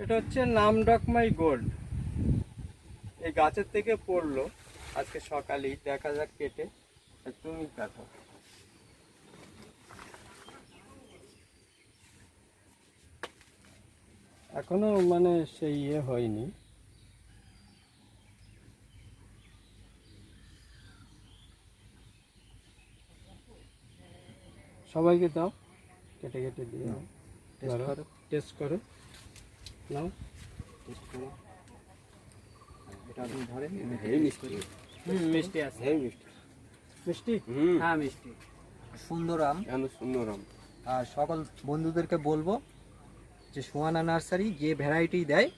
এটা হচ্ছে নামডকমাই গোল্ড। এই গাছের থেকে পড়লো আজকে সকালেই, দেখা যাক কেটে। তুমি কাটো। এখনো মানে সেই ইয়ে হয়নি। সবাইকে দাও, কেটে কেটে দিয়ে টেস্ট করো। নাও টেস্ট করো। এটা আপনি ধরেন, হেভি মিষ্টি। মিষ্টি আছে, হেভি মিষ্টি। মিষ্টি? হ্যাঁ মিষ্টি। সুন্দর আম, সুন্দর আম। আর সকল বন্ধুদেরকে বলবো যে সোহানা নার্সারি যে ভ্যারাইটি দেয়,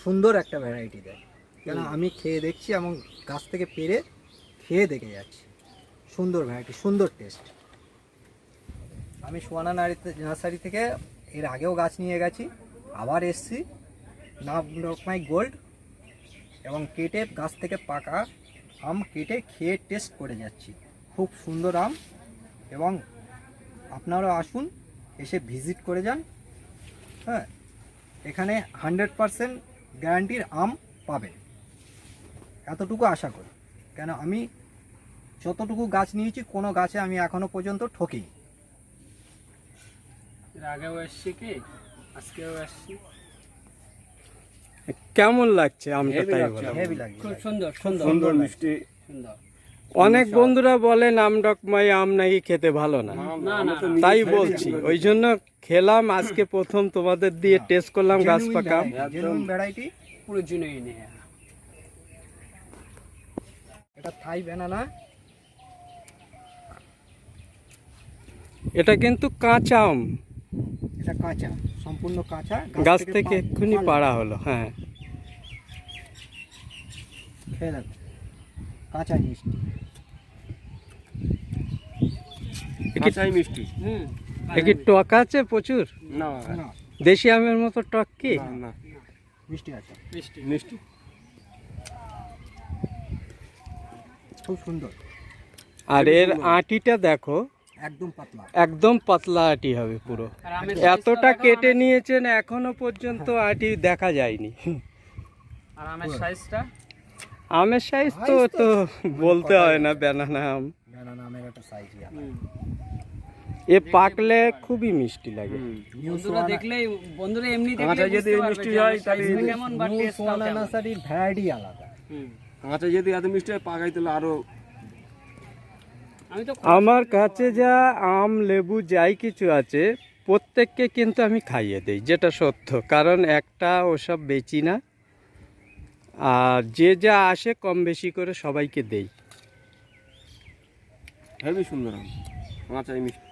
সুন্দর একটা ভ্যারাইটি দেয়। কেন আমি খেয়ে দেখছি এবং গাছ থেকে পেরে খেয়ে দেখে যাচ্ছি, সুন্দর ভ্যারাইটি, সুন্দর টেস্ট। আমি সোহানা নার্সারি থেকে এর আগেও গাছ নিয়ে গেছি, আবার এসছি নামডকমাই গোল্ড, এবং কেটে গাছ থেকে পাকা আম কেটে খেয়ে টেস্ট করে যাচ্ছি। খুব সুন্দর আম, এবং আপনারাও আসুন, এসে ভিজিট করে যান। হ্যাঁ, এখানে 100% গ্যারান্টির আম পাবেন, এতটুকু আশা করি। কেন আমি যতটুকু গাছ নিয়েছি কোনো গাছে আমি এখনো পর্যন্ত ঠকিনি। এর আগেও এসছি, কি আজকেও এসছি। কেমন লাগছে আমটা? তাই বলো। হেভি লাগছে, খুব সুন্দর, সুন্দর সুন্দর মিষ্টি, সুন্দর। অনেক বন্ধুরা বলে নামডকমাই আম নাকি খেতে ভালো না, তাই বলছি। ওই জন্য খেলাম আজকে, প্রথম তোমাদের দিয়ে টেস্ট করলাম গাছ পাকা আম। জেনুইন ভ্যারাইটি, পুরো জেনুইন। এটা থাই ব্যানানা। এটা কিন্তু কাঁচা আম, এটা কাঁচা, সম্পূর্ণ কাঁচা, গাছ থেকে এক্ষুনি পাড়া হলো। হ্যাঁ, খেয়ে দেখো, কাঁচা মিষ্টি, কাঁচাই মিষ্টি। কি টক আছে প্রচুর? না, না দেশি আমের মতো টক কি? না, মিষ্টি আছে, মিষ্টি মিষ্টি। খুব সুন্দর। আর এর আটিটা দেখো, একদম পাতলা, একদম পাতলা আটি হবে পুরো। এতটা কেটে নিয়েছেন, এখনো পর্যন্ত আটি দেখা যায়নি। আর আমের সাইজটা, আমের সাইজ তো তো বলতে হয় না, ব্যানানা আম। ব্যানানা আমের একটা সাইজই আলাদা। এ পাকলে খুবই মিষ্টি লাগে। বন্ধুরা দেখলেই, বন্ধুরা এমনি দেখলে কাঁচা যদি মিষ্টি হয় তাহলে কেমন বা টেস্ট সোহানা নার্সারির ভ্যারাইটি আলাদা। কাঁচা যদি এত মিষ্টি হয়, পাকাই তাহলে আরো। আমি তো আমার কাছে যা আম লেবু যাই কিছু আছে, প্রত্যেককে কিন্তু আমি খাইয়ে দেই, যেটা সত্য। কারণ একটা ওসব বেচি না, আর যে যা আসে কম বেশি করে সবাইকে দেই। হেবি সুন্দর আম, কাঁচাই মিষ্টি।